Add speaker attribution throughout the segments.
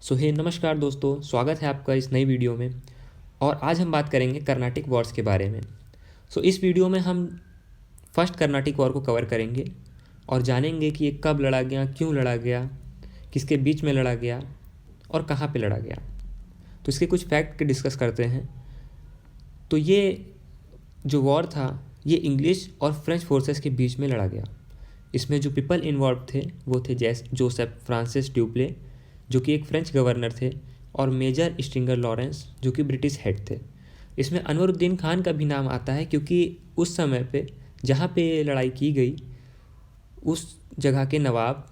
Speaker 1: नमस्कार दोस्तों, स्वागत है आपका इस नई वीडियो में। और आज हम बात करेंगे कर्नाटिक वॉर्स के बारे में। इस वीडियो में हम फर्स्ट कर्नाटिक वॉर को कवर करेंगे और जानेंगे कि ये कब लड़ा गया, क्यों लड़ा गया, किसके बीच में लड़ा गया और कहाँ पे लड़ा गया। इसके कुछ फैक्ट डिस्कस करते हैं। ये जो वॉर था ये इंग्लिश और फ्रेंच फोर्सेस के बीच में लड़ा गया। इसमें जो पीपल इन्वॉल्व थे वो थे जोसेफ फ्रांसिस ड्यूप्ले, जो कि एक फ्रेंच गवर्नर थे, और मेजर स्ट्रिंगर लॉरेंस, जो कि ब्रिटिश हेड थे। इसमें अनवरुद्दीन खान का भी नाम आता है क्योंकि उस समय पे जहाँ पे ये लड़ाई की गई उस जगह के नवाब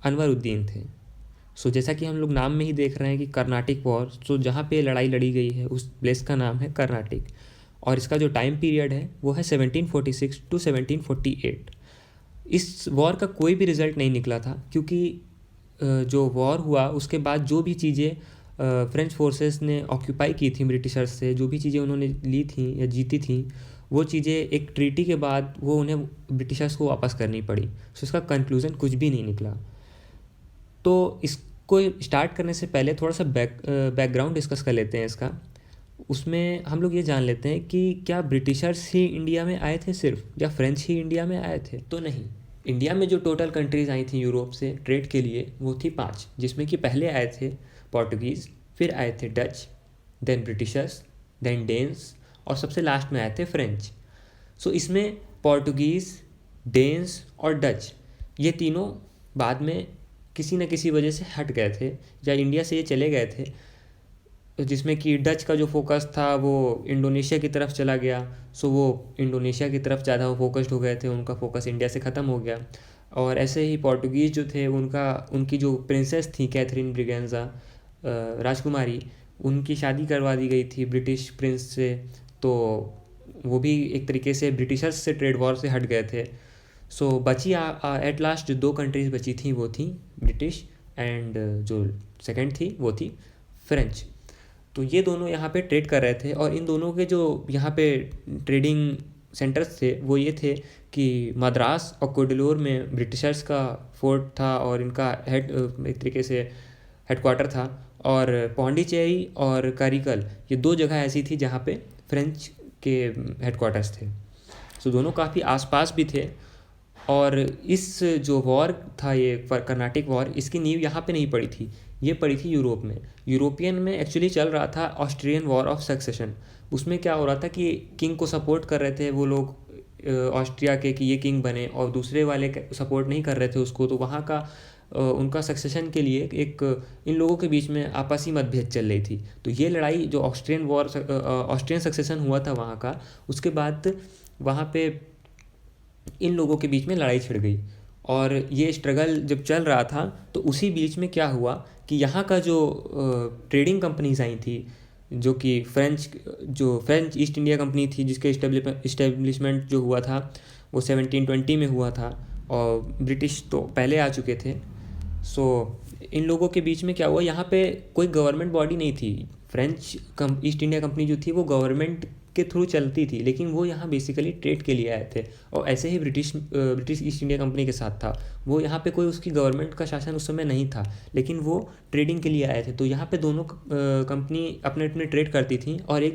Speaker 1: अनवरुद्दीन थे। जैसा कि हम लोग नाम में ही देख रहे हैं कि कर्नाटिक वॉर, जहाँ पे लड़ाई लड़ी गई है उस प्लेस का नाम है कर्नाटिक। और इसका जो टाइम पीरियड है वो है 1746 टू 1748। इस वॉर का कोई भी रिज़ल्ट नहीं निकला था क्योंकि जो वॉर हुआ उसके बाद जो भी चीज़ें फ्रेंच फोर्सेस ने ऑक्यूपाई की थी ब्रिटिशर्स से, जो भी चीज़ें उन्होंने ली थी या जीती थी, वो चीज़ें एक ट्रीटी के बाद वो उन्हें ब्रिटिशर्स को वापस करनी पड़ी। इसका कंक्लूज़न कुछ भी नहीं निकला। इसको स्टार्ट करने से पहले थोड़ा सा बैकग्राउंड डिस्कस कर लेते हैं इसका। उसमें हम लोग ये जान लेते हैं कि क्या ब्रिटिशर्स ही इंडिया में आए थे सिर्फ, या फ्रेंच ही इंडिया में आए थे? तो नहीं। इंडिया में जो टोटल कंट्रीज़ आई थी यूरोप से ट्रेड के लिए वो थी 5, जिसमें कि पहले आए थे पोर्टुगीज़, फिर आए थे Dutch, then Britishers, then Danes, और सबसे लास्ट में आए थे फ्रेंच। इसमें पोर्टुगीज़, डेन्स और डच ये तीनों बाद में किसी न किसी वजह से हट गए थे या इंडिया से ये चले गए थे, जिसमें कि डच का जो फोकस था वो इंडोनेशिया की तरफ चला गया। वो इंडोनेशिया की तरफ ज़्यादा फोकस्ड हो गए थे, उनका फोकस इंडिया से ख़त्म हो गया। और ऐसे ही पोर्टुगीज़ जो थे उनकी जो प्रिंसेस थी कैथरीन ब्रिगेंजा, राजकुमारी, उनकी शादी करवा दी गई थी ब्रिटिश प्रिंस से। तो वो भी एक तरीके से ब्रिटिशर्स से ट्रेड वॉर से हट गए थे। बची एट लास्ट जो 2 कंट्रीज़ बची थी वो थी ब्रिटिश, एंड जो सेकंड थी वो थी फ्रेंच। ये दोनों यहाँ पे ट्रेड कर रहे थे, और इन दोनों के जो यहाँ पे ट्रेडिंग सेंटर्स थे वो ये थे कि मद्रास और कोडलोर में ब्रिटिशर्स का फोर्ट था और इनका हेड एक तरीके से हेडक्वार्टर था, और पौंडीचेरी और कारिकल ये 2 जगह ऐसी थी जहाँ पे फ्रेंच के हेडक्वार्टर्स थे। दोनों काफ़ी आसपास भी थे। और इस जो वॉर था ये कर्नाटिक वॉर, इसकी नींव यहाँ पे नहीं पड़ी थी, ये पड़ी थी यूरोप में। यूरोपियन में एक्चुअली चल रहा था ऑस्ट्रियन वॉर ऑफ सक्सेशन। उसमें क्या हो रहा था कि किंग को सपोर्ट कर रहे थे वो लोग ऑस्ट्रिया के कि ये किंग बने, और दूसरे वाले सपोर्ट नहीं कर रहे थे उसको। तो वहाँ का उनका सक्सेशन के लिए एक इन लोगों के बीच में आपसी मतभेद चल रही थी। ये लड़ाई जो ऑस्ट्रियन सक्सेशन हुआ था वहाँ का, उसके बाद वहाँ पे इन लोगों के बीच में लड़ाई छिड़ गई। और ये स्ट्रगल जब चल रहा था तो उसी बीच में क्या हुआ कि यहाँ का जो ट्रेडिंग कंपनीज आई थी, जो कि फ्रेंच ईस्ट इंडिया कंपनी थी, जिसके इस्टेब्लिशमेंट जो हुआ था वो 1720 में हुआ था, और ब्रिटिश तो पहले आ चुके थे। इन लोगों के बीच में क्या हुआ, यहाँ पे कोई गवर्नमेंट बॉडी नहीं थी। फ्रेंच ईस्ट इंडिया कंपनी जो थी वो गवर्नमेंट के थ्रू चलती थी, लेकिन वो यहाँ बेसिकली ट्रेड के लिए आए थे। और ऐसे ही ब्रिटिश ईस्ट इंडिया कंपनी के साथ था। वो यहाँ पे कोई उसकी गवर्नमेंट का शासन उस समय नहीं था, लेकिन वो ट्रेडिंग के लिए आए थे। तो यहाँ पे दोनों कंपनी अपने अपने ट्रेड करती थी और एक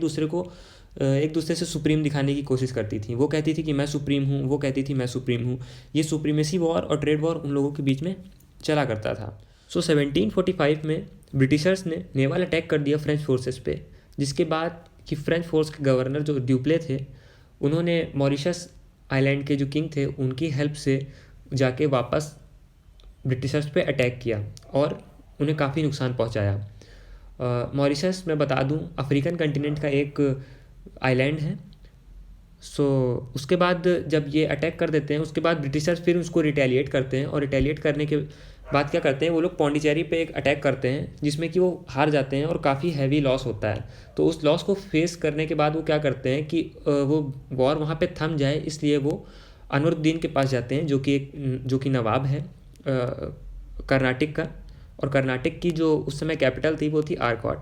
Speaker 1: दूसरे से सुप्रीम दिखाने की कोशिश करती थी। वो कहती थी कि मैं सुप्रीम हूँ, वो कहती थी मैं सुप्रीम हूँ। ये सुप्रीमेसी वॉर और ट्रेड वॉर उन लोगों के बीच में चला करता था। 1745 में ब्रिटिशर्स ने नेवल अटैक कर दिया फ्रेंच फोर्सेस पे, जिसके बाद कि फ्रेंच फोर्स के गवर्नर जो ड्यूप्ले थे उन्होंने मॉरिशस आइलैंड के जो किंग थे उनकी हेल्प से जाके वापस ब्रिटिशर्स पे अटैक किया और उन्हें काफ़ी नुकसान पहुंचाया। मॉरिशस मैं बता दूं अफ्रीकन कंटिनेंट का एक आइलैंड है। उसके बाद जब ये अटैक कर देते हैं उसके बाद ब्रिटिशर्स फिर उसको रिटेलिएट करते हैं, और रिटेलिएट करने के बाद क्या करते हैं वो लोग पौंडीचेरी पे एक अटैक करते हैं जिसमें कि वो हार जाते हैं और काफ़ी हैवी लॉस होता है। तो उस लॉस को फेस करने के बाद वो क्या करते हैं कि वो वॉर वहाँ पे थम जाए, इसलिए वो अनवरुद्दीन के पास जाते हैं जो कि नवाब है कर्नाटक का। और कर्नाटक की जो उस समय कैपिटल थी वो थी आरकॉट।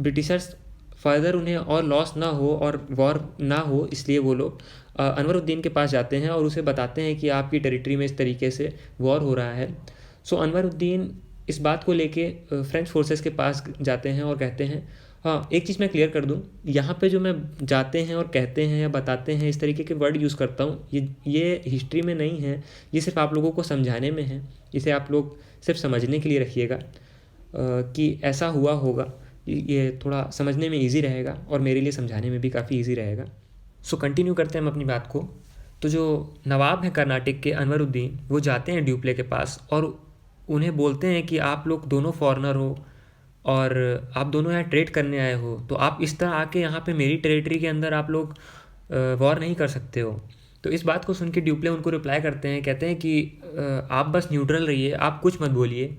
Speaker 1: ब्रिटिशर्स फर्दर उन्हें और लॉस ना हो और वॉर ना हो, इसलिए वो लोग अनवरुद्दीन के पास जाते हैं और उसे बताते हैं कि आपकी टेरिटरी में इस तरीके से वॉर हो रहा है। अनवरुद्दीन इस बात को लेके फ्रेंच फोर्सेस के पास जाते हैं और कहते हैं, हाँ एक चीज़ मैं क्लियर कर दूँ, यहाँ पे जो मैं जाते हैं और कहते हैं या बताते हैं, इस तरीके के वर्ड यूज़ करता हूँ, ये हिस्ट्री में नहीं है, ये सिर्फ आप लोगों को समझाने में है। इसे आप लोग सिर्फ समझने के लिए रखिएगा कि ऐसा हुआ होगा। ये थोड़ा समझने में ईजी रहेगा और मेरे लिए समझाने में भी काफ़ी ईजी रहेगा। सो कंटिन्यू करते हैं हम अपनी बात को। तो जो नवाब हैं कर्नाटक के अनवरुद्दीन, वो जाते हैं ड्यूप्ले के पास और उन्हें बोलते हैं कि आप लोग दोनों फॉरेनर हो और आप दोनों यहाँ ट्रेड करने आए हो, तो आप इस तरह आके यहाँ पे मेरी टेरिटरी के अंदर आप लोग वॉर नहीं कर सकते हो। तो इस बात को सुन के ड्यूप्ले उनको रिप्लाई करते हैं, कहते हैं कि आप बस न्यूट्रल रहिए, आप कुछ मत बोलिए,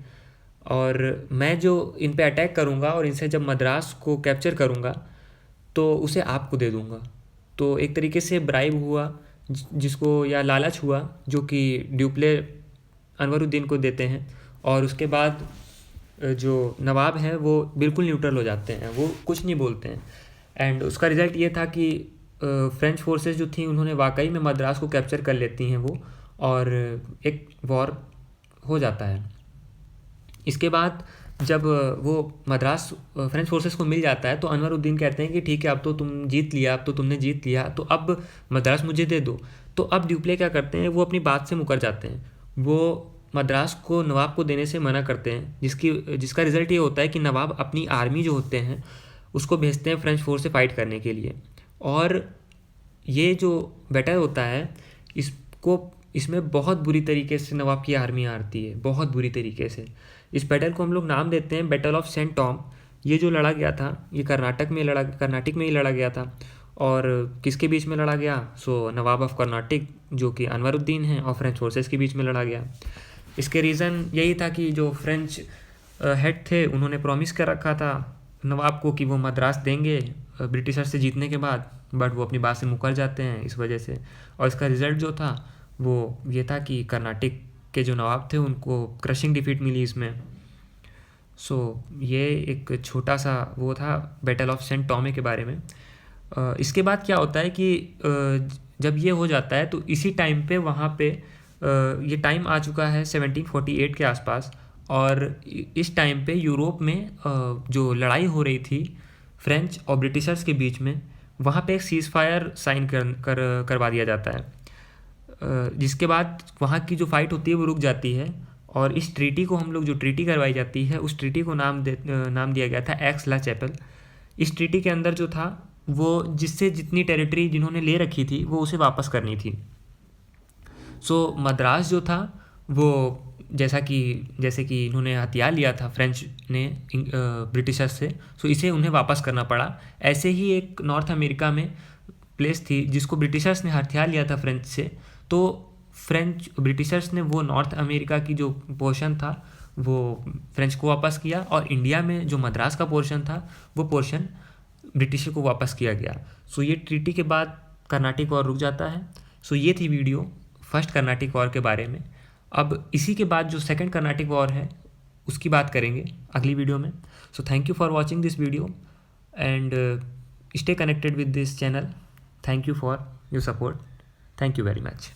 Speaker 1: और मैं जो इन पे अटैक करूँगा और इनसे जब मद्रास को कैप्चर करूँगा तो उसे आपको दे दूँगा। तो एक तरीके से ब्राइब हुआ जिसको, या लालच हुआ, जो कि ड्यूप्ले अनवरुद्दीन को देते हैं। और उसके बाद जो नवाब हैं वो बिल्कुल न्यूट्रल हो जाते हैं, वो कुछ नहीं बोलते हैं। एंड उसका रिज़ल्ट ये था कि फ्रेंच फोर्सेस जो थी उन्होंने वाकई में मद्रास को कैप्चर कर लेती हैं वो, और एक वॉर हो जाता है। इसके बाद जब वो मद्रास फ्रेंच फोर्सेस को मिल जाता है तो अनवरुद्दीन कहते हैं कि ठीक है, अब तो तुम जीत लिया, अब तो तुमने जीत लिया, तो अब मद्रास मुझे दे दो। तो अब ड्यूप्ले क्या करते हैं, वो अपनी बात से मुकर जाते हैं, वो मद्रास को नवाब को देने से मना करते हैं, जिसका रिज़ल्ट ये होता है कि नवाब अपनी आर्मी जो होते हैं उसको भेजते हैं फ्रेंच फोर्स से फाइट करने के लिए। और ये जो बैटल होता है इसमें बहुत बुरी तरीके से नवाब की आर्मी हारती है, बहुत बुरी तरीके से। इस बैटल को हम लोग नाम देते हैं बैटल ऑफ सेंट टॉम। ये जो लड़ा गया था ये कर्नाटक में ही लड़ा गया था। और किसके बीच में लड़ा गया, सो नवाब ऑफ कर्नाटक जो कि अनवरुद्दीन हैं और फ्रेंच फोर्सेस के बीच में लड़ा गया। इसके रीज़न यही था कि जो फ्रेंच हेड थे उन्होंने प्रॉमिस कर रखा था नवाब को कि वो मद्रास देंगे ब्रिटिशर से जीतने के बाद, बट वो अपनी बात से मुकर जाते हैं इस वजह से। और इसका रिज़ल्ट जो था वो ये था कि कर्नाटक के जो नवाब थे उनको क्रशिंग डिफीट मिली इसमें। सो ये एक छोटा सा वो था बैटल ऑफ सेंट टॉमे के बारे में। इसके बाद क्या होता है कि जब ये हो जाता है तो इसी टाइम पे वहाँ पे ये टाइम आ चुका है 1748 के आसपास, और इस टाइम पे यूरोप में जो लड़ाई हो रही थी फ्रेंच और ब्रिटिशर्स के बीच में, वहाँ पे एक सीज़ फायर साइन करवा दिया जाता है, जिसके बाद वहाँ की जो फाइट होती है वो रुक जाती है। और इस ट्रीटी को हम लोग, जो ट्रीटी करवाई जाती है उस ट्रीटी को नाम दिया गया था एक्स ला चैपल। इस ट्रीटी के अंदर जो था वो जिससे जितनी टेरिटरी जिन्होंने ले रखी थी वो उसे वापस करनी थी। सो मद्रास जो था वो जैसे कि इन्होंने हथियार लिया था फ्रेंच ने ब्रिटिशर्स से, सो इसे उन्हें वापस करना पड़ा। ऐसे ही एक नॉर्थ अमेरिका में प्लेस थी जिसको ब्रिटिशर्स ने हथियार लिया था फ्रेंच से, तो ब्रिटिशर्स ने वो नॉर्थ अमेरिका की जो पोर्शन था वो फ्रेंच को वापस किया, और इंडिया में जो मद्रास का पोर्शन था वो पोर्शन ब्रिटिश को वापस किया गया। सो ये ट्रीटी के बाद कर्नाटक वॉर रुक जाता है। सो ये थी वीडियो फर्स्ट कर्नाटक वॉर के बारे में। अब इसी के बाद जो सेकंड कर्नाटक वॉर है उसकी बात करेंगे अगली वीडियो में। So thank you for watching this video and stay connected with this channel. Thank you for your support. Thank you very much.